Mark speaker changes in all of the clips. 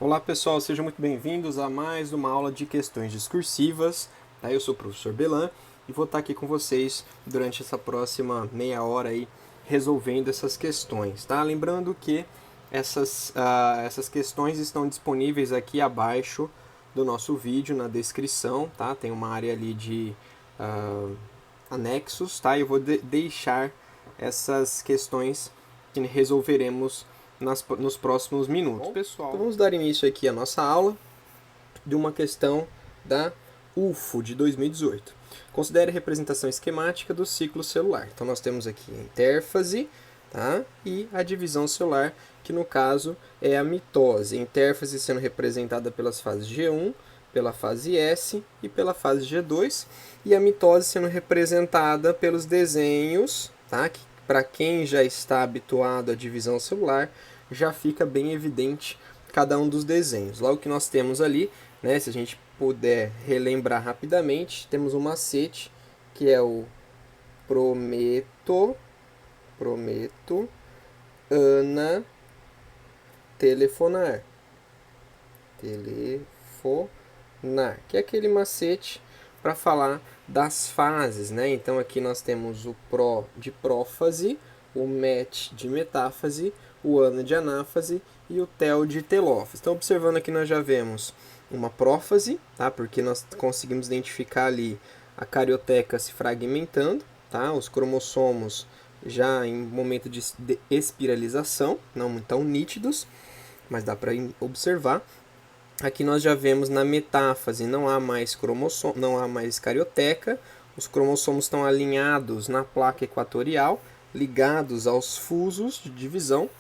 Speaker 1: Olá pessoal, sejam muito bem-vindos a mais uma aula de questões discursivas. Eu sou o professor Belan e vou estar aqui com vocês durante essa próxima meia hora aí resolvendo essas questões. Tá? Lembrando que essas questões estão disponíveis aqui abaixo do nosso vídeo na descrição. Tá? Tem uma área ali de anexos, tá? Eu vou deixar essas questões que resolveremos nos próximos minutos. Bom, pessoal, então vamos dar início aqui à nossa aula de uma questão da UFO de 2018. Considere a representação esquemática do ciclo celular. Então nós temos aqui a intérfase, tá? E a divisão celular, que no caso é a mitose. A intérfase sendo representada pelas fases G1, pela fase S e pela fase G2, e a mitose sendo representada pelos desenhos, tá? Que para quem já está habituado à divisão celular, já fica bem evidente cada um dos desenhos. Logo que nós temos ali, né, se a gente puder relembrar rapidamente, temos um macete que é o prometo, Ana, telefonar, que é aquele macete para falar das fases, né? Então aqui nós temos o pró de prófase, o met de metáfase, o ana de anáfase e o tel de telófase. Então observando aqui nós já vemos uma prófase, tá? Porque nós conseguimos identificar ali a carioteca se fragmentando, tá? Os cromossomos já em momento de espiralização, não tão nítidos, mas dá para observar. Aqui nós já vemos na metáfase, não há mais cromossomo, não há mais carioteca, os cromossomos estão alinhados na placa equatorial, ligados aos fusos de divisão.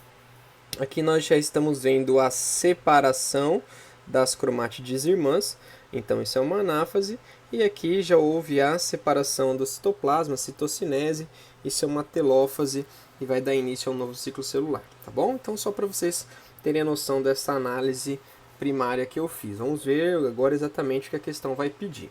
Speaker 1: Aqui nós já estamos vendo a separação das cromátides irmãs, então isso é uma anáfase, e aqui já houve a separação do citoplasma, citocinese, isso é uma telófase e vai dar início a um novo ciclo celular, tá bom? Então só para vocês terem a noção dessa análise primária que eu fiz. Vamos ver agora exatamente o que a questão vai pedir.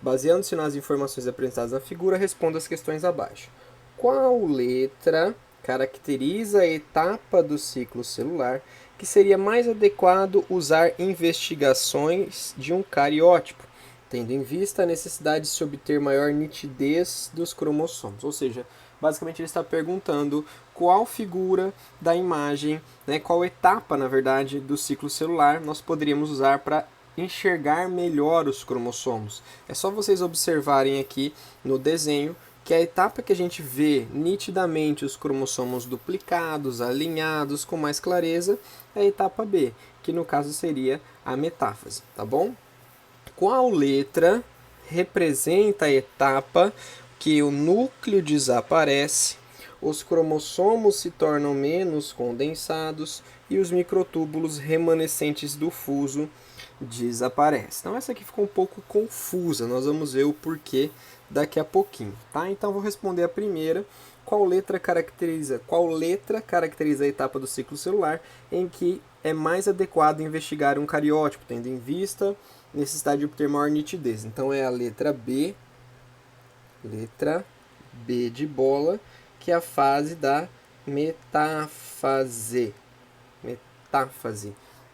Speaker 1: Baseando-se nas informações apresentadas na figura, responda as questões abaixo. Qual letra caracteriza a etapa do ciclo celular que seria mais adequado usar investigações de um cariótipo, tendo em vista a necessidade de se obter maior nitidez dos cromossomos? Ou seja, basicamente ele está perguntando qual figura da imagem, né, qual etapa, na verdade, do ciclo celular nós poderíamos usar para enxergar melhor os cromossomos. É só vocês observarem aqui no desenho que a etapa que a gente vê nitidamente os cromossomos duplicados, alinhados com mais clareza, é a etapa B, que no caso seria a metáfase, tá bom? Qual letra representa a etapa que o núcleo desaparece, os cromossomos se tornam menos condensados e os microtúbulos remanescentes do fuso desaparecem? Então essa aqui ficou um pouco confusa, nós vamos ver o porquê daqui a pouquinho, tá? Então vou responder a primeira. Qual letra caracteriza a etapa do ciclo celular em que é mais adequado investigar um cariótipo, tendo em vista a necessidade de obter maior nitidez? Então é a letra B de bola, que é a fase da metáfase,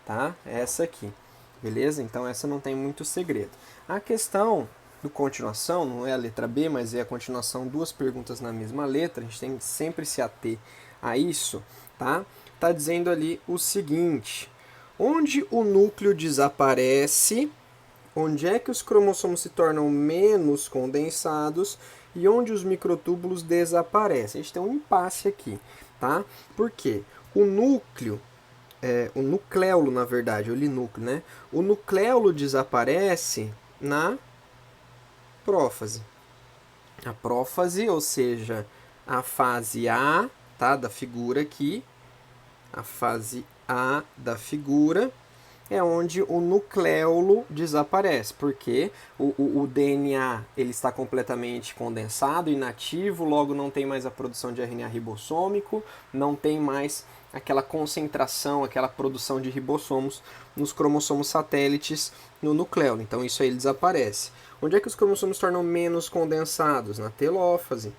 Speaker 1: tá? Essa aqui, beleza? Então essa não tem muito segredo. A questão do continuação não é a letra B, mas é a continuação, duas perguntas na mesma letra, a gente tem que sempre se ater a isso, tá? Tá dizendo ali o seguinte: onde o núcleo desaparece, onde é que os cromossomos se tornam menos condensados e onde os microtúbulos desaparecem? A gente tem um impasse aqui, tá? Por quê? O núcleo, o nucleolo, na verdade, eu li núcleo, né? O nucleolo desaparece na prófase. A prófase, ou seja, a fase A, tá, da figura aqui, a fase A da figura, é onde o nucleolo desaparece, porque o DNA ele está completamente condensado, inativo, logo não tem mais a produção de RNA ribossômico, não tem mais aquela concentração, aquela produção de ribossomos nos cromossomos satélites no nucleolo. Então isso aí desaparece. Onde é que os cromossomos se tornam menos condensados? Na telófase.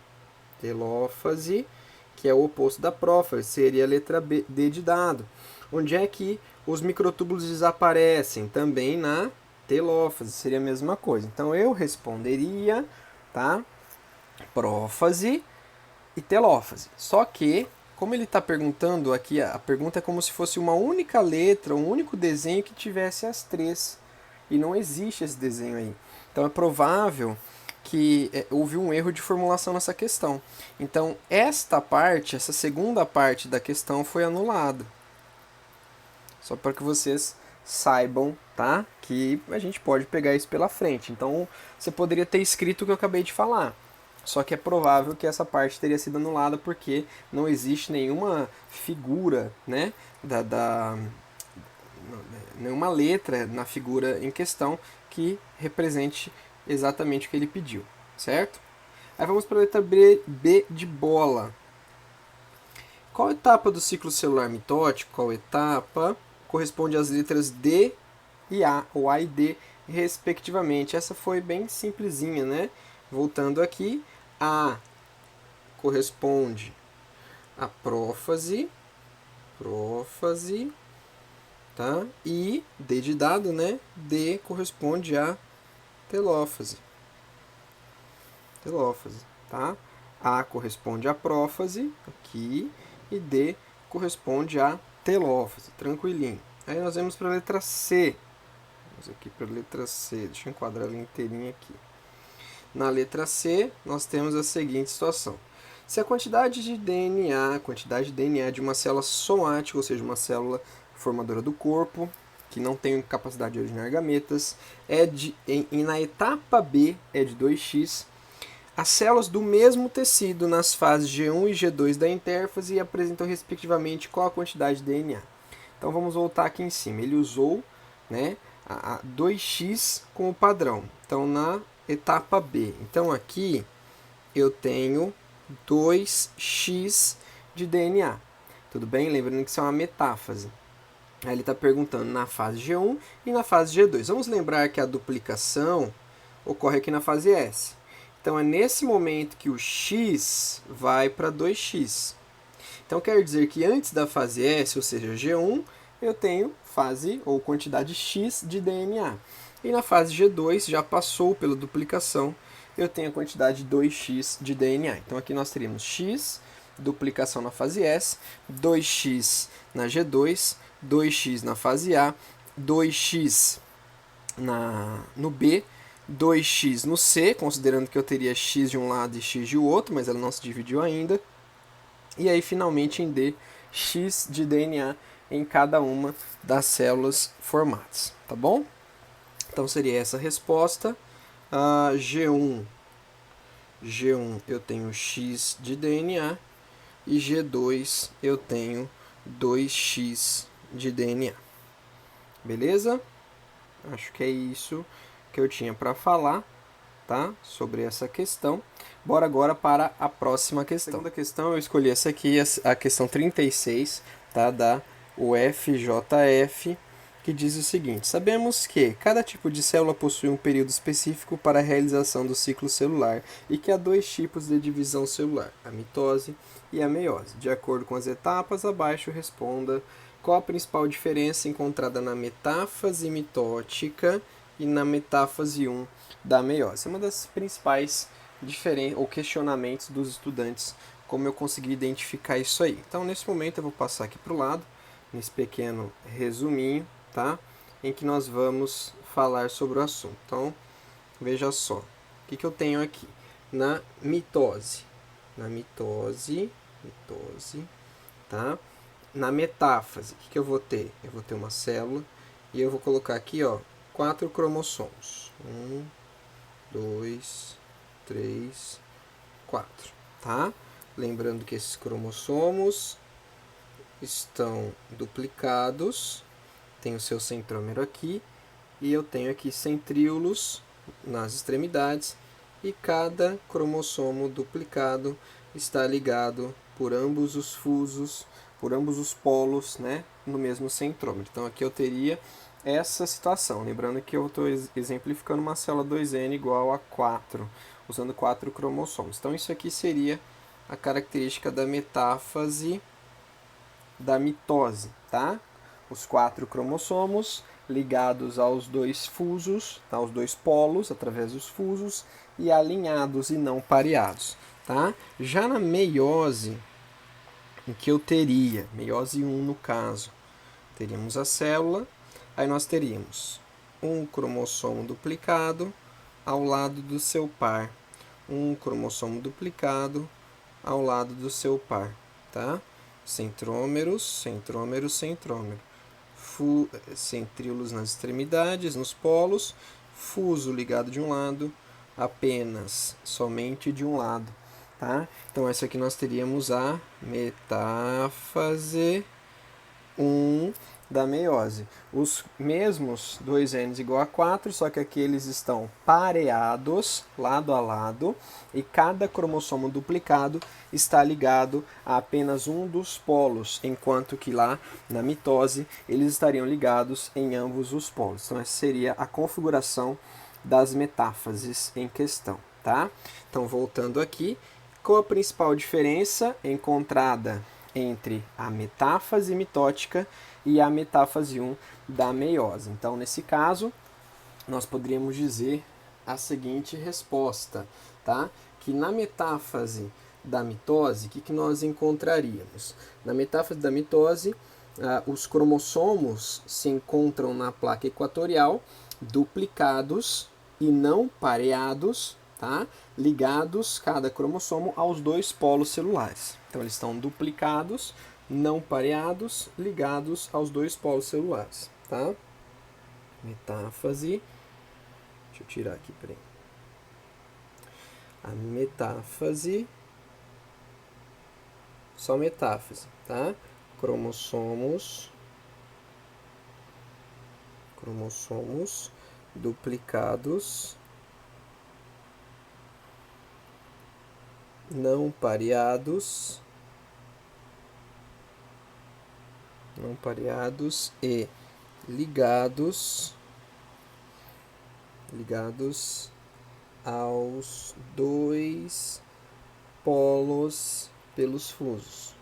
Speaker 1: Telófase, que é o oposto da prófase, seria a letra B, D de dado. Onde é que os microtúbulos desaparecem também na telófase, seria a mesma coisa. Então eu responderia, tá? Prófase e telófase. Só que, como ele está perguntando aqui, a pergunta é como se fosse uma única letra, um único desenho que tivesse as três. E não existe esse desenho aí. Então é provável que houve um erro de formulação nessa questão. Então esta parte, essa segunda parte da questão foi anulada. Só para que vocês saibam, tá? Que a gente pode pegar isso pela frente. Então você poderia ter escrito o que eu acabei de falar. Só que é provável que essa parte teria sido anulada porque não existe nenhuma figura, né? Nenhuma letra na figura em questão que represente exatamente o que ele pediu, certo? Aí vamos para a letra B de bola. Qual etapa do ciclo celular mitótico, qual etapa corresponde às letras D e A, ou A e D, respectivamente? Essa foi bem simplesinha, né? Voltando aqui, A corresponde à prófase, tá? E D de dado, né? D corresponde à telófase, tá? A corresponde à prófase, aqui, e D corresponde à telófase, tranquilinho. Aí nós vamos para a letra C. Vamos aqui para a letra C, deixa eu enquadrar ela inteirinha aqui. Na letra C, nós temos a seguinte situação. Se a quantidade de DNA de uma célula somática, ou seja, uma célula formadora do corpo, que não tem capacidade de originar gametas, na etapa B é de 2x, as células do mesmo tecido nas fases G1 e G2 da intérfase apresentam respectivamente qual a quantidade de DNA. Então vamos voltar aqui em cima. Ele usou, né, a 2x como padrão. Então na etapa B. Então aqui eu tenho 2x de DNA. Tudo bem? Lembrando que isso é uma metáfase. Aí ele está perguntando na fase G1 e na fase G2. Vamos lembrar que a duplicação ocorre aqui na fase S. Então é nesse momento que o x vai para 2x. Então quer dizer que antes da fase S, ou seja, G1, eu tenho fase ou quantidade x de DNA. E na fase G2, já passou pela duplicação, eu tenho a quantidade 2x de DNA. Então aqui nós teríamos x, duplicação na fase S, 2x na G2, 2x na fase A, 2x no B, 2x no C, considerando que eu teria x de um lado e x de outro, mas ela não se dividiu ainda. E aí, finalmente, em D, x de DNA em cada uma das células formadas, tá bom? Então, seria essa a resposta. G1 eu tenho x de DNA e G2 eu tenho 2x de DNA. Beleza? Acho que é isso que eu tinha para falar, tá? Sobre essa questão. Bora agora para a próxima questão. A segunda questão eu escolhi essa aqui, a questão 36, tá? Da UFJF, que diz o seguinte: sabemos que cada tipo de célula possui um período específico para a realização do ciclo celular e que há dois tipos de divisão celular, a mitose e a meiose. De acordo com as etapas abaixo, responda qual a principal diferença encontrada na metáfase mitótica e na metáfase 1 da meiose. É uma das principais questionamentos dos estudantes, como eu consegui identificar isso aí. Então, nesse momento, eu vou passar aqui para o lado, nesse pequeno resuminho, tá? Em que nós vamos falar sobre o assunto. Então, veja só, o que eu tenho aqui? Na mitose, tá? Na metáfase, o que eu vou ter? Eu vou ter uma célula e eu vou colocar aqui, ó, 4 cromossomos. 1, 2, 3, 4, tá? Lembrando que esses cromossomos estão duplicados, tem o seu centrômero aqui, e eu tenho aqui centríolos nas extremidades, e cada cromossomo duplicado está ligado por ambos os fusos, por ambos os polos, né, no mesmo centrômero. Então aqui eu teria essa situação, lembrando que eu estou exemplificando uma célula 2N igual a 4, usando 4 cromossomos. Então isso aqui seria a característica da metáfase da mitose, tá? os 4 cromossomos ligados aos 2 fusos, tá? Aos 2 polos, através dos fusos, e alinhados e não pareados. Tá? Já na meiose, em que eu teria, meiose 1 no caso, teríamos a célula, aí nós teríamos um cromossomo duplicado ao lado do seu par, um cromossomo duplicado ao lado do seu par, tá? Centrômeros, centrômero, centrômero. Centríolos nas extremidades, nos polos, fuso ligado de um lado, apenas, somente de um lado, tá? Então, essa aqui nós teríamos a metáfase 1 da meiose. Os mesmos 2N igual a 4, só que aqui eles estão pareados, lado a lado, e cada cromossomo duplicado está ligado a apenas um dos polos, enquanto que lá na mitose eles estariam ligados em ambos os polos. Então essa seria a configuração das metáfases em questão, tá? Então voltando aqui, qual a principal diferença encontrada entre a metáfase mitótica e a metáfase 1 da meiose? Então, nesse caso, nós poderíamos dizer a seguinte resposta, tá? Que na metáfase da mitose, o que nós encontraríamos? Na metáfase da mitose, os cromossomos se encontram na placa equatorial, duplicados e não pareados, tá? Ligados, cada cromossomo, aos 2 polos celulares. Então, eles estão duplicados, não pareados, ligados aos 2 polos celulares, tá? Metáfase. Deixa eu tirar aqui, peraí. A metáfase. Só metáfase, tá? Cromossomos duplicados, não pareados e ligados aos 2 polos pelos fusos.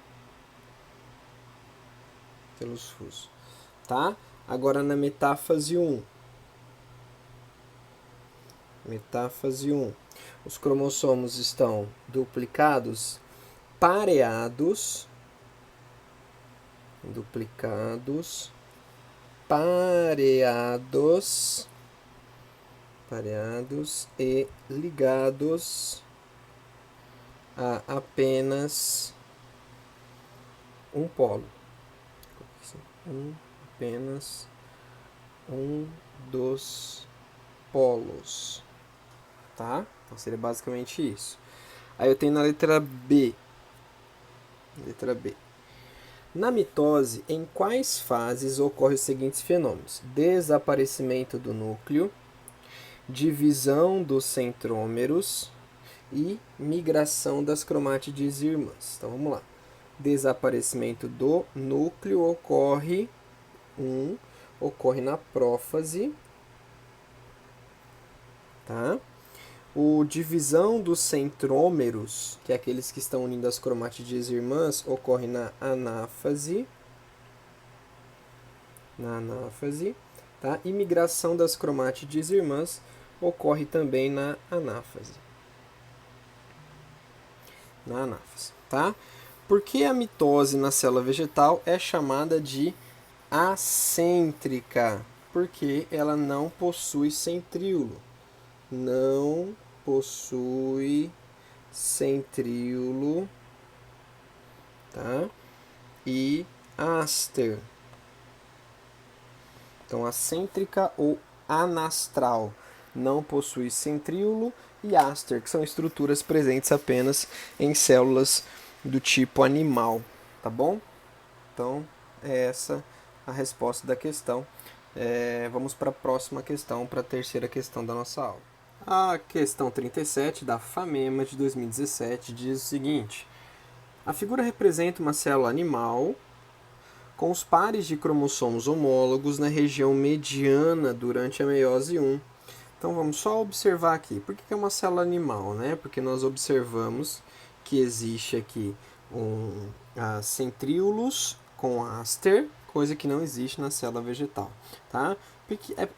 Speaker 1: Tá? Agora na metáfase 1. Os cromossomos estão duplicados, pareados e ligados a apenas um polo. Apenas um dos polos. Tá? Então seria basicamente isso. Aí eu tenho na letra B. Na mitose, em quais fases ocorrem os seguintes fenômenos? Desaparecimento do núcleo, divisão dos centrômeros e migração das cromátides irmãs. Então vamos lá. Desaparecimento do núcleo ocorre na prófase, tá? O divisão dos centrômeros, que é aqueles que estão unindo as cromátides irmãs, ocorre na anáfase. Tá? E migração das cromátides irmãs ocorre também na anáfase. Tá? Por que a mitose na célula vegetal é chamada de acêntrica? Porque ela não possui centríolo. Tá? E áster. Então, acêntrica ou anastral não possui centríolo, e áster, que são estruturas presentes apenas em células do tipo animal, tá bom? Então, é essa a resposta da questão. Vamos para a próxima questão, para a terceira questão da nossa aula. A questão 37 da FAMEMA de 2017 diz o seguinte: a figura representa uma célula animal com os pares de cromossomos homólogos na região mediana durante a meiose 1. Então vamos só observar aqui. Por que é uma célula animal, né? Porque nós observamos que existe aqui centríolos com áster, coisa que não existe na célula vegetal, tá?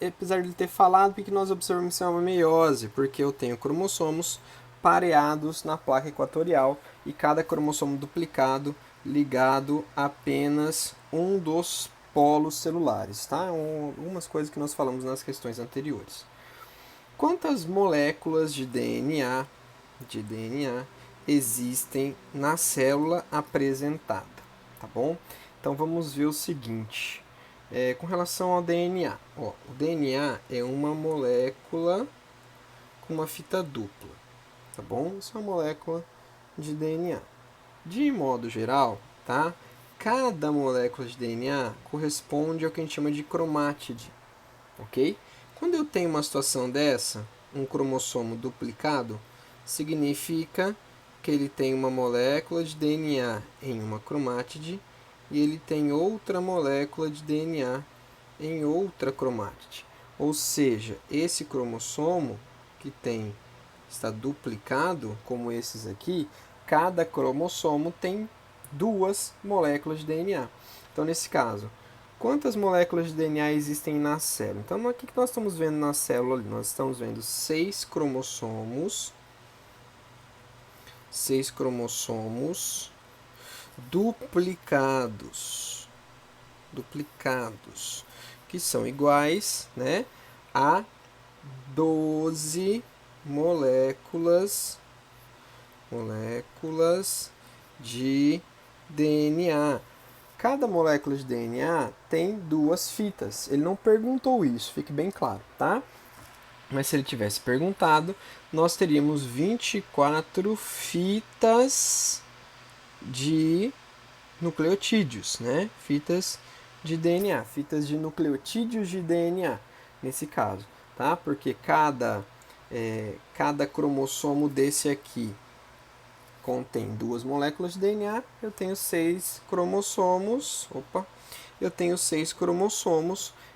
Speaker 1: Apesar de ele ter falado, porque nós observamos que é uma meiose, porque eu tenho cromossomos pareados na placa equatorial e cada cromossomo duplicado ligado a apenas um dos polos celulares, tá? Algumas coisas que nós falamos nas questões anteriores. Quantas moléculas de DNA existem na célula apresentada, tá bom? Então vamos ver o seguinte, com relação ao DNA. O DNA é uma molécula com uma fita dupla, tá bom? Isso é uma molécula de DNA. De modo geral, tá? Cada molécula de DNA corresponde ao que a gente chama de cromátide, ok? Quando eu tenho uma situação dessa, um cromossomo duplicado, significa que ele tem uma molécula de DNA em uma cromátide e ele tem outra molécula de DNA em outra cromátide. Ou seja, esse cromossomo que está duplicado, como esses aqui, cada cromossomo tem duas moléculas de DNA. Então, nesse caso, quantas moléculas de DNA existem na célula? Então, o que nós estamos vendo na célula ali? Nós estamos vendo 6 cromossomos duplicados, que são iguais, né, a 12 moléculas de DNA. Cada molécula de DNA tem duas fitas. Ele não perguntou isso, fique bem claro, tá? Mas se ele tivesse perguntado, nós teríamos 24 fitas de nucleotídeos, né? Fitas de DNA, fitas de nucleotídeos de DNA, nesse caso, tá? Porque cada cromossomo desse aqui contém duas moléculas de DNA, eu tenho 6 cromossomos,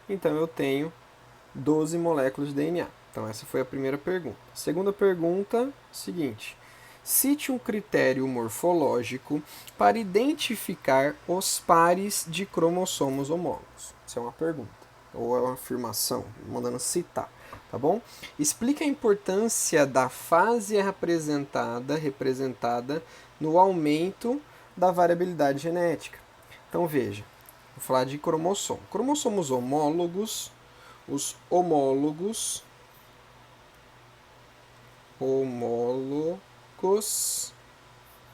Speaker 1: então eu tenho 12 moléculas de DNA. Então essa foi a primeira pergunta. Segunda pergunta, seguinte: cite um critério morfológico para identificar os pares de cromossomos homólogos. Isso é uma pergunta, ou é uma afirmação, mandando citar, tá bom? Explique a importância da fase representada no aumento da variabilidade genética. Então veja, vou falar de cromossomo. Cromossomos homólogos, os homólogos,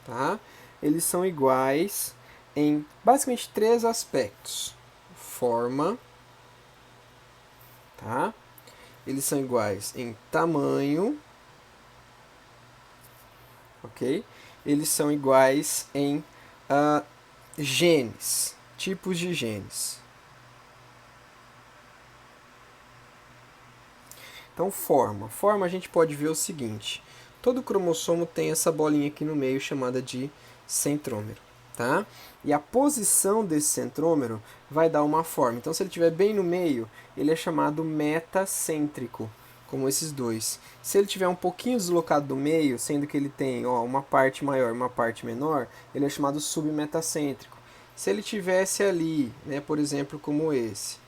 Speaker 1: tá? Eles são iguais em basicamente 3 aspectos. Forma, tá? Eles são iguais em tamanho, ok? Eles são iguais em genes, tipos de genes. Então, forma. Forma a gente pode ver o seguinte: todo cromossomo tem essa bolinha aqui no meio chamada de centrômero, tá? E a posição desse centrômero vai dar uma forma. Então, se ele estiver bem no meio, ele é chamado metacêntrico, como esses dois. Se ele estiver um pouquinho deslocado do meio, sendo que ele tem uma parte maior e uma parte menor, ele é chamado submetacêntrico. Se ele tivesse ali, né, por exemplo, como esse,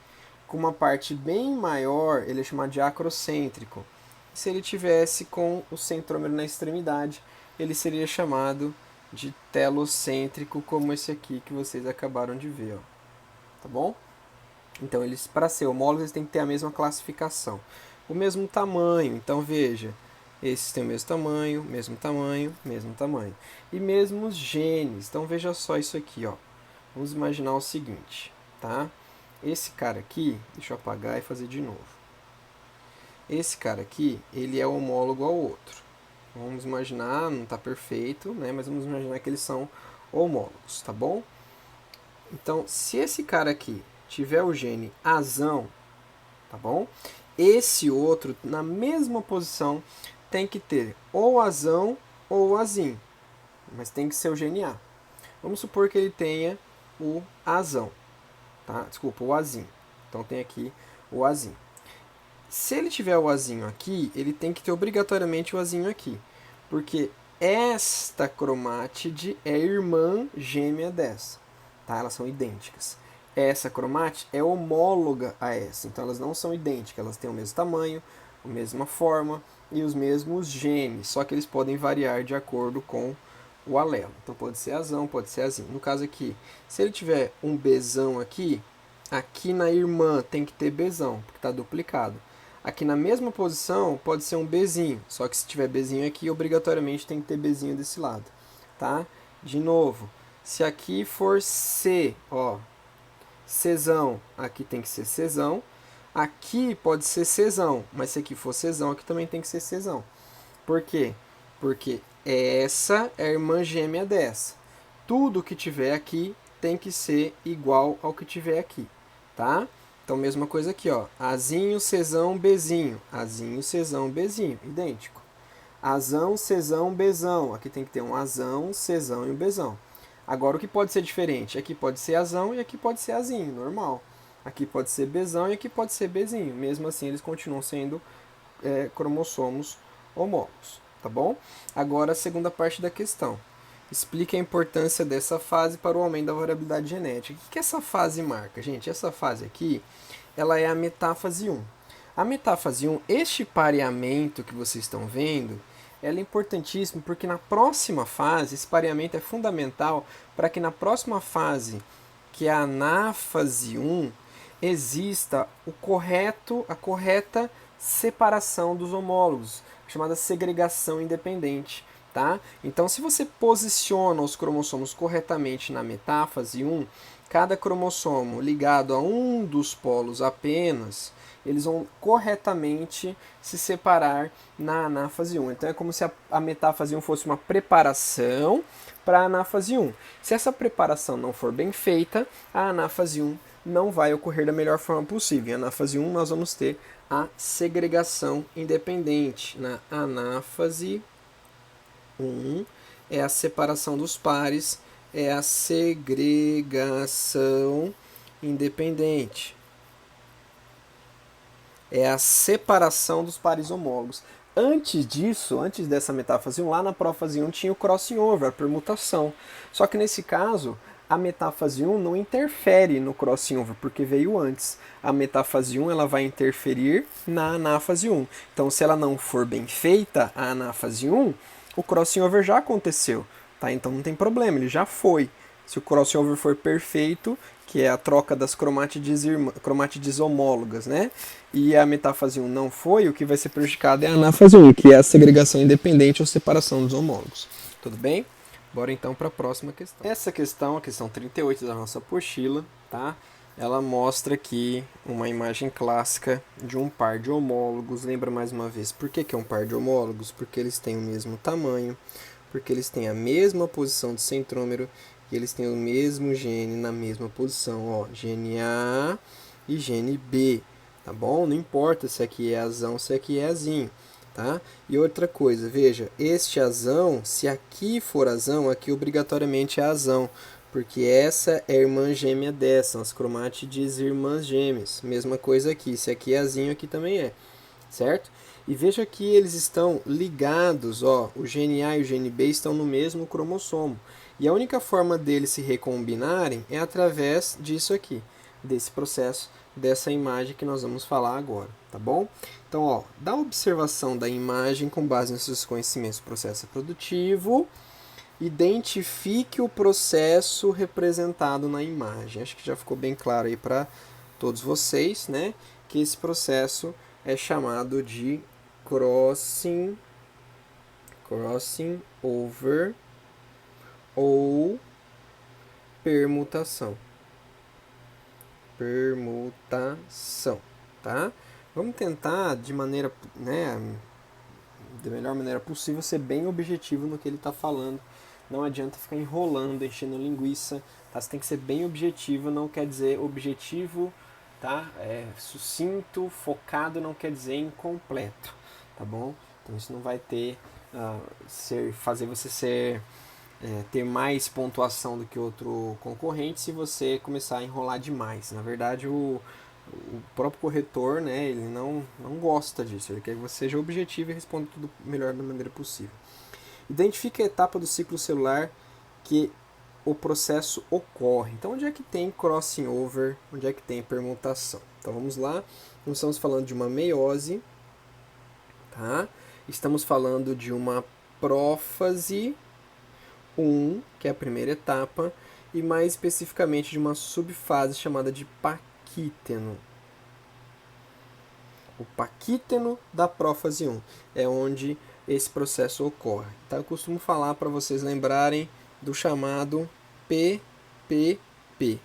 Speaker 1: com uma parte bem maior, ele é chamado de acrocêntrico. Se ele tivesse com o centrômero na extremidade, ele seria chamado de telocêntrico, como esse aqui que vocês acabaram de ver, ó. Tá bom? Então, eles, para ser homólogos, eles têm que ter a mesma classificação. O mesmo tamanho, então veja, esses têm o mesmo tamanho, mesmo tamanho, mesmo tamanho. E mesmos genes, então veja só isso aqui, ó. Vamos imaginar o seguinte, tá? Esse cara aqui, deixa eu apagar e fazer de novo. Esse cara aqui, ele é homólogo ao outro. Vamos imaginar, não está perfeito, né? Mas vamos imaginar que eles são homólogos, tá bom? Então, se esse cara aqui tiver o gene azão, tá bom? Esse outro, na mesma posição, tem que ter ou azão ou azinho. Mas tem que ser o gene A. Vamos supor que ele tenha o azão. Tá? Desculpa, o azinho. Então tem aqui o azinho. Se ele tiver o azinho aqui, ele tem que ter obrigatoriamente o azinho aqui. Porque esta cromátide é irmã gêmea dessa. Tá? Elas são idênticas. essa cromate é homóloga a essa. Então elas não são idênticas, elas têm o mesmo tamanho, a mesma forma e os mesmos genes, só que eles podem variar de acordo com o alelo. Então pode ser azão, pode ser azinho. No caso aqui, se ele tiver um Bzão aqui, aqui na irmã tem que ter Bzão, porque está duplicado. Aqui na mesma posição pode ser um Bzinho, só que se tiver Bzinho aqui, obrigatoriamente tem que ter Bzinho desse lado, tá? De novo, se aqui for C, ó, Czão, aqui tem que ser Czão. Aqui pode ser Czão, mas se aqui for Czão, aqui também tem que ser Czão. Por quê? Porque essa é a irmã gêmea dessa. Tudo que tiver aqui tem que ser igual ao que tiver aqui, tá? Então, mesma coisa aqui, ó. Azinho, Czão, Bzinho. Azinho, Czão, Bzinho. Idêntico. Azão, Czão, Bzão. Aqui tem que ter um azão, Czão e um Bzão. Agora, o que pode ser diferente? Aqui pode ser azão e aqui pode ser azinho, normal. Aqui pode ser Bzão e aqui pode ser Bzinho. Mesmo assim, eles continuam sendo cromossomos homólogos, tá bom? Agora, a segunda parte da questão. Explique a importância dessa fase para o aumento da variabilidade genética. O que essa fase marca? Gente, essa fase aqui, ela é a metáfase 1. A metáfase 1, este pareamento que vocês estão vendo, ela é importantíssima porque na próxima fase, esse pareamento é fundamental para que na próxima fase, que é a anáfase 1, exista a correta separação dos homólogos, chamada segregação independente. Tá? Então, se você posiciona os cromossomos corretamente na metáfase 1, cada cromossomo ligado a um dos polos apenas, eles vão corretamente se separar na anáfase 1. Então, é como se a metáfase 1 fosse uma preparação para a anáfase 1. Se essa preparação não for bem feita, a anáfase 1 não vai ocorrer da melhor forma possível. Em anáfase 1, nós vamos ter a segregação independente. Na anáfase 1 é a separação dos pares, é a segregação independente. É a separação dos pares homólogos. Antes disso, antes dessa metáfase 1, lá na prófase 1 tinha o crossing over, a permutação. Só que nesse caso, a metáfase 1 não interfere no crossing over, porque veio antes. A metáfase 1 ela vai interferir na anáfase 1. Então, se ela não for bem feita, a anáfase 1, o crossing over já aconteceu, tá? Então não tem problema, ele já foi. Se o crossing over for perfeito, que é a troca das cromátides homólogas, né? E a metáfase 1 não foi, o que vai ser prejudicado é a anáfase 1, que é a segregação independente ou separação dos homólogos. Tudo bem? Bora então para a próxima questão. Essa questão, a questão 38 da nossa apostila, tá? Ela mostra aqui uma imagem clássica de um par de homólogos. Lembra mais uma vez por que é um par de homólogos? Porque eles têm o mesmo tamanho, porque eles têm a mesma posição de centrômero e eles têm o mesmo gene na mesma posição. Ó, gene A e gene B, tá bom? Não importa se aqui é azão, se aqui é azinho, tá? E outra coisa, veja, este azão, se aqui for azão, aqui obrigatoriamente é azão, porque essa é a irmã gêmea dessa, as cromátides irmãs gêmeas. Mesma coisa aqui, se aqui é azinho, aqui também é, certo? E veja que eles estão ligados, ó, o gene A e o gene B estão no mesmo cromossomo. E a única forma deles se recombinarem é através disso aqui, desse processo, dessa imagem que nós vamos falar agora, tá bom? Então, ó, dá observação da imagem com base nos seus conhecimentos do processo reprodutivo. Identifique o processo representado na imagem. Acho que já ficou bem claro aí para todos vocês, né? Que esse processo é chamado de crossing over ou permutação. Tá? Vamos tentar de maneira, né, da melhor maneira possível ser bem objetivo no que ele está falando. Não adianta ficar enrolando, enchendo linguiça, tá? Você tem que ser bem objetivo, não quer dizer objetivo, tá? Sucinto, focado, não quer dizer incompleto, tá bom? Então isso não vai ter, fazer você ter mais pontuação do que outro concorrente se você começar a enrolar demais. Na verdade, o próprio corretor, né, ele não gosta disso, ele quer que você seja objetivo e responda tudo melhor da maneira possível. Identifique a etapa do ciclo celular que o processo ocorre. Então, onde é que tem crossing over? Onde é que tem permutação? Então, vamos lá. Nós estamos falando de uma meiose, tá? Estamos falando de uma prófase 1, que é a primeira etapa, e mais especificamente de uma subfase chamada de paquíteno. O paquíteno da prófase 1 é onde esse processo ocorre. Então, eu costumo falar para vocês lembrarem do chamado PPP.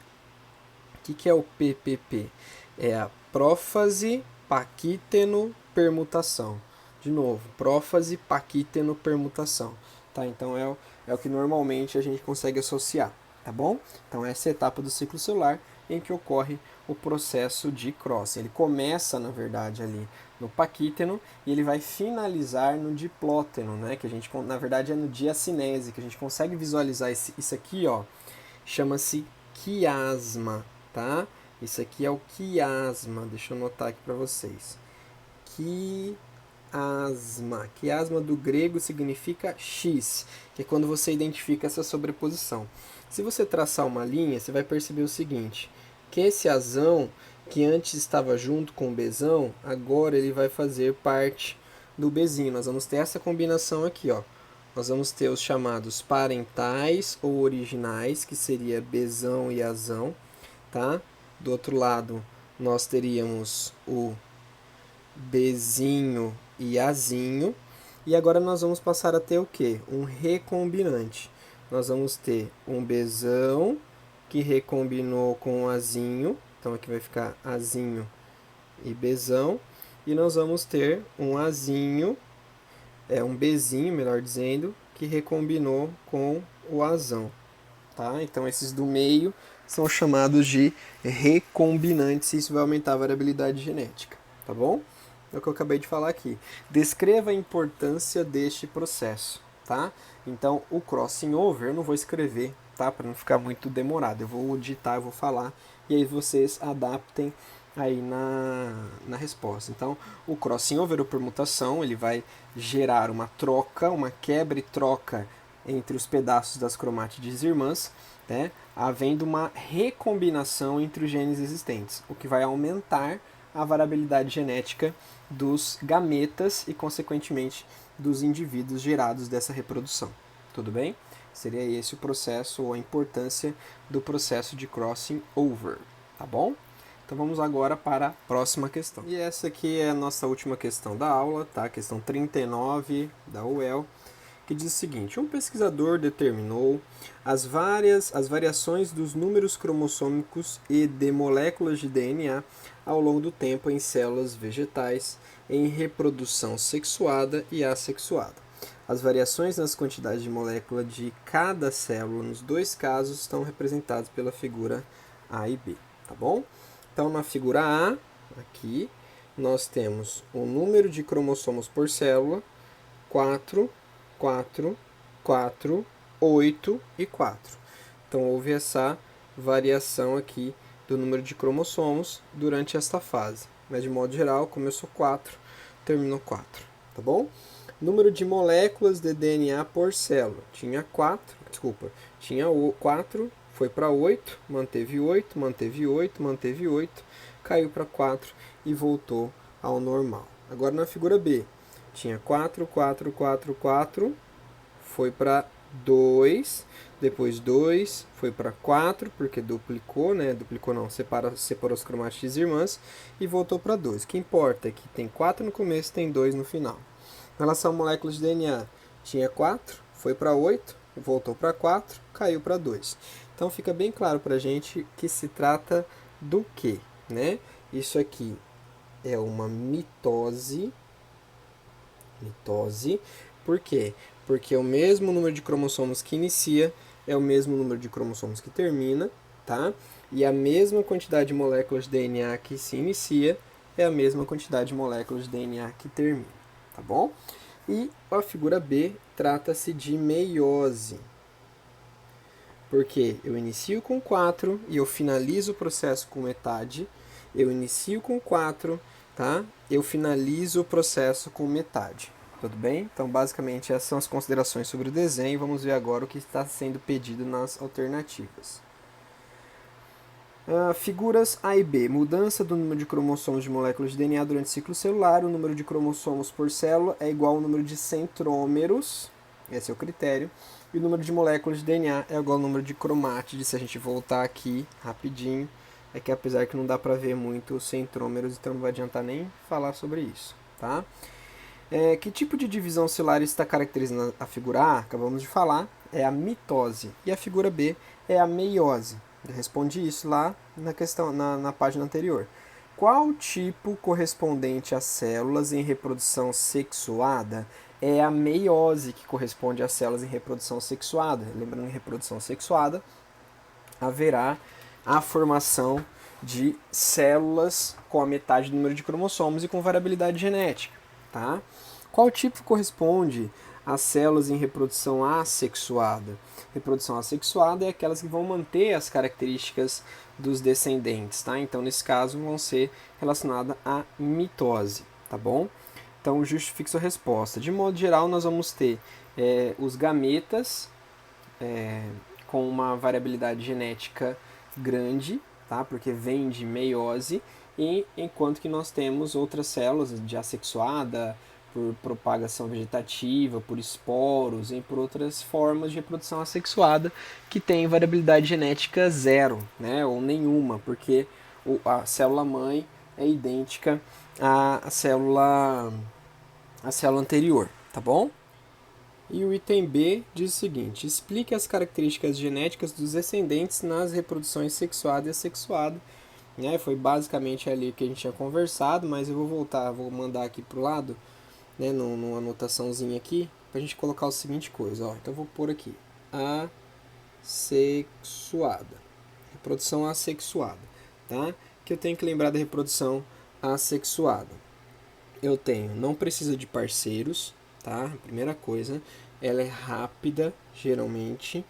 Speaker 1: O que é o PPP? É a prófase, paquíteno, permutação. De novo, prófase, paquíteno, permutação. Tá? Então, é o que normalmente a gente consegue associar. Tá bom? Então, essa é a etapa do ciclo celular em que ocorre o processo de crossing. Ele começa, na verdade, ali no paquíteno e ele vai finalizar no diplóteno, né? Que a gente, na verdade, é no diacinese, que a gente consegue visualizar isso aqui, ó. Chama-se quiasma, tá? Isso aqui é o quiasma. Deixa eu anotar aqui para vocês. Quiasma. Quiasma do grego significa X, que é quando você identifica essa sobreposição. Se você traçar uma linha, você vai perceber o seguinte, que esse azão, que antes estava junto com o Bzão, agora ele vai fazer parte do Bzinho. Nós vamos ter essa combinação aqui, ó. Nós vamos ter os chamados parentais ou originais, que seria Bzão e Azão, tá? Do outro lado, nós teríamos o Bzinho e Azinho. E agora nós vamos passar a ter o quê? Um recombinante. Nós vamos ter um Bzão que recombinou com o Azinho. Então aqui vai ficar Azinho e Bzão. E nós vamos ter um Azinho, um Bzinho, melhor dizendo, que recombinou com o Azão. Tá? Então esses do meio são chamados de recombinantes e isso vai aumentar a variabilidade genética. Tá bom? É o que eu acabei de falar aqui. Descreva a importância deste processo, tá? Então, o crossing over eu não vou escrever, tá? Para não ficar muito demorado. Eu vou digitar, eu vou falar e aí vocês adaptem aí na resposta. Então, o crossing over ou permutação, ele vai gerar uma troca, uma quebra e troca entre os pedaços das cromátides irmãs, né? Havendo uma recombinação entre os genes existentes, o que vai aumentar a variabilidade genética dos gametas e, consequentemente, dos indivíduos gerados dessa reprodução. Tudo bem? Seria esse o processo ou a importância do processo de crossing over, tá bom? Então vamos agora para a próxima questão. E essa aqui é a nossa última questão da aula, tá? Questão 39 da UEL, que diz o seguinte: um pesquisador determinou as variações dos números cromossômicos e de moléculas de DNA ao longo do tempo em células vegetais em reprodução sexuada e assexuada. As variações nas quantidades de molécula de cada célula nos dois casos estão representadas pela figura A e B, tá bom? Então, na figura A, aqui, nós temos o número de cromossomos por célula, 4, 4, 4, 8 e 4. Então, houve essa variação aqui do número de cromossomos durante esta fase. Mas, de modo geral, começou 4, terminou 4. Tá bom? Número de moléculas de DNA por célula. Tinha 4, foi para 8, manteve 8, manteve 8, manteve 8, caiu para 4 e voltou ao normal. Agora, na figura B, tinha 4, 4, 4, 4, foi para 2, depois 2, foi para 4, porque duplicou, né? Duplicou não, separou as cromátides irmãs e voltou para 2. O que importa é que tem 4 no começo, tem 2 no final. Em relação a moléculas de DNA, tinha 4, foi para 8, voltou para 4, caiu para 2. Então fica bem claro para a gente que se trata do quê, né? Isso aqui é uma mitose. Por quê? Porque o mesmo número de cromossomos que inicia é o mesmo número de cromossomos que termina, tá? E a mesma quantidade de moléculas de DNA que se inicia é a mesma quantidade de moléculas de DNA que termina, tá bom? E a figura B trata-se de meiose. Porque eu inicio com 4 e eu finalizo o processo com metade. Eu inicio com 4, tá? Eu finalizo o processo com metade. Tudo bem? Então, basicamente, essas são as considerações sobre o desenho. Vamos ver agora o que está sendo pedido nas alternativas. Figuras A e B. Mudança do número de cromossomos de moléculas de DNA durante o ciclo celular. O número de cromossomos por célula é igual ao número de centrômeros. Esse é o critério. E o número de moléculas de DNA é igual ao número de cromátides. Se a gente voltar aqui rapidinho, é que apesar que não dá para ver muito os centrômeros, então não vai adiantar nem falar sobre isso, tá? Que tipo de divisão celular está caracterizando a figura A? Acabamos de falar, é a mitose. E a figura B é a meiose. Eu respondi isso lá na questão, na página anterior. Qual tipo correspondente às células em reprodução sexuada? É a meiose que corresponde às células em reprodução sexuada. Lembrando que em reprodução sexuada haverá a formação de células com a metade do número de cromossomos e com variabilidade genética. Tá? Qual tipo corresponde às células em reprodução assexuada? Reprodução assexuada é aquelas que vão manter as características dos descendentes, tá? Então, nesse caso, vão ser relacionadas à mitose, tá bom? Então, justifique sua resposta. De modo geral, nós vamos ter os gametas com uma variabilidade genética grande, tá? Porque vem de meiose, e enquanto que nós temos outras células de assexuada, por propagação vegetativa, por esporos e por outras formas de reprodução assexuada que tem variabilidade genética zero, né, ou nenhuma, porque a célula mãe é idêntica à célula anterior, tá bom? E o item B diz o seguinte: explique as características genéticas dos descendentes nas reproduções sexuada e assexuada. Foi basicamente ali que a gente tinha conversado, mas eu vou voltar, vou mandar aqui pro lado, numa anotaçãozinha aqui, pra gente colocar o seguinte coisa, ó. Então eu vou pôr aqui, assexuada, reprodução assexuada, tá? Que eu tenho que lembrar da reprodução assexuada. Eu tenho, não precisa de parceiros, tá? Primeira coisa, ela é rápida, geralmente,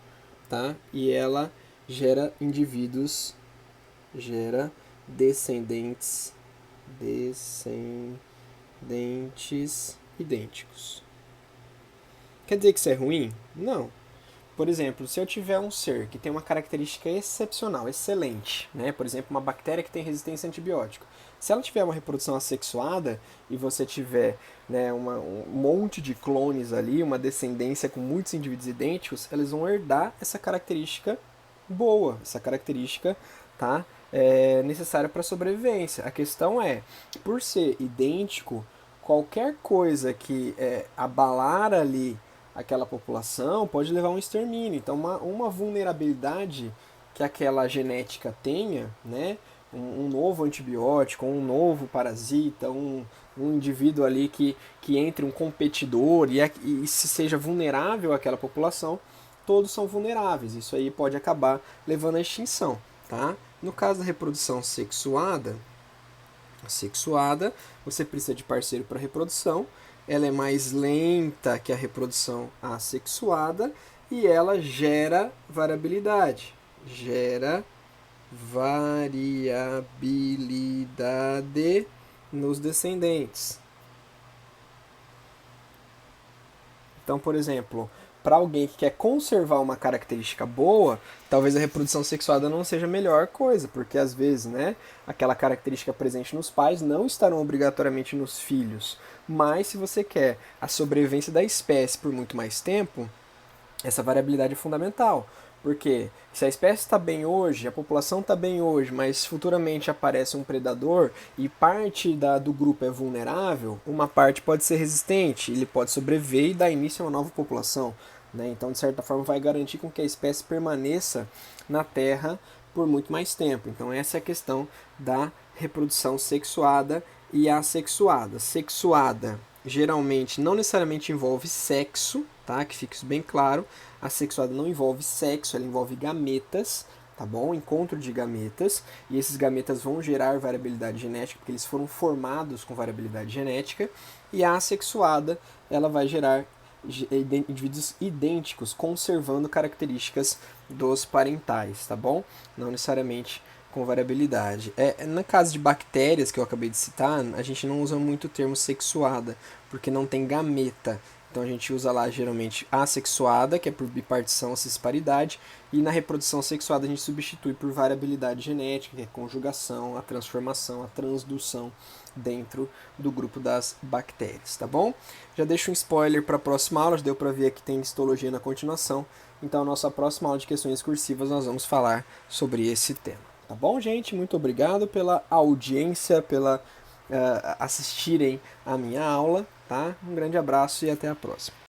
Speaker 1: tá? E ela gera indivíduos, gera descendentes idênticos. Quer dizer que isso é ruim? Não. Por exemplo, se eu tiver um ser que tem uma característica excepcional, excelente, né? Por exemplo, uma bactéria que tem resistência a antibiótico. Se ela tiver uma reprodução assexuada e você tiver, né, um monte de clones ali, uma descendência com muitos indivíduos idênticos, eles vão herdar essa característica boa, essa característica, tá, necessária para a sobrevivência. A questão é, por ser idêntico, qualquer coisa que abalar ali aquela população pode levar a um extermínio. Então, uma vulnerabilidade que aquela genética tenha, né, um novo antibiótico, um novo parasita, um indivíduo ali que entre um competidor e se seja vulnerável àquela população, todos são vulneráveis. Isso aí pode acabar levando à extinção, tá? No caso da reprodução sexuada, você precisa de parceiro para reprodução, ela é mais lenta que a reprodução assexuada e ela gera variabilidade. Gera variabilidade nos descendentes. Então, por exemplo, para alguém que quer conservar uma característica boa, talvez a reprodução sexuada não seja a melhor coisa, porque às vezes, né, aquela característica presente nos pais não estarão obrigatoriamente nos filhos. Mas se você quer a sobrevivência da espécie por muito mais tempo, essa variabilidade é fundamental. Porque se a espécie está bem hoje, a população está bem hoje, mas futuramente aparece um predador e parte do grupo é vulnerável, uma parte pode ser resistente, ele pode sobreviver e dar início a uma nova população. Né? Então, de certa forma, vai garantir com que a espécie permaneça na Terra por muito mais tempo. Então, essa é a questão da reprodução sexuada e assexuada. Sexuada geralmente não necessariamente envolve sexo, tá? Que fique isso bem claro. A sexuada não envolve sexo, ela envolve gametas, tá bom? Encontro de gametas, e esses gametas vão gerar variabilidade genética, porque eles foram formados com variabilidade genética, e a assexuada, ela vai gerar indivíduos idênticos, conservando características dos parentais, tá bom? Não necessariamente com variabilidade. Na caso de bactérias, que eu acabei de citar, a gente não usa muito o termo sexuada, porque não tem gameta. Então a gente usa lá geralmente assexuada, que é por bipartição ou cisparidade, e na reprodução sexuada a gente substitui por variabilidade genética, que é conjugação, a transformação, a transdução dentro do grupo das bactérias, tá bom? Já deixo um spoiler para a próxima aula, já deu para ver que tem histologia na continuação. Então, na nossa próxima aula de questões cursivas, nós vamos falar sobre esse tema. Tá bom, gente? Muito obrigado pela audiência, pela assistirem a minha aula, tá? Um grande abraço e até a próxima.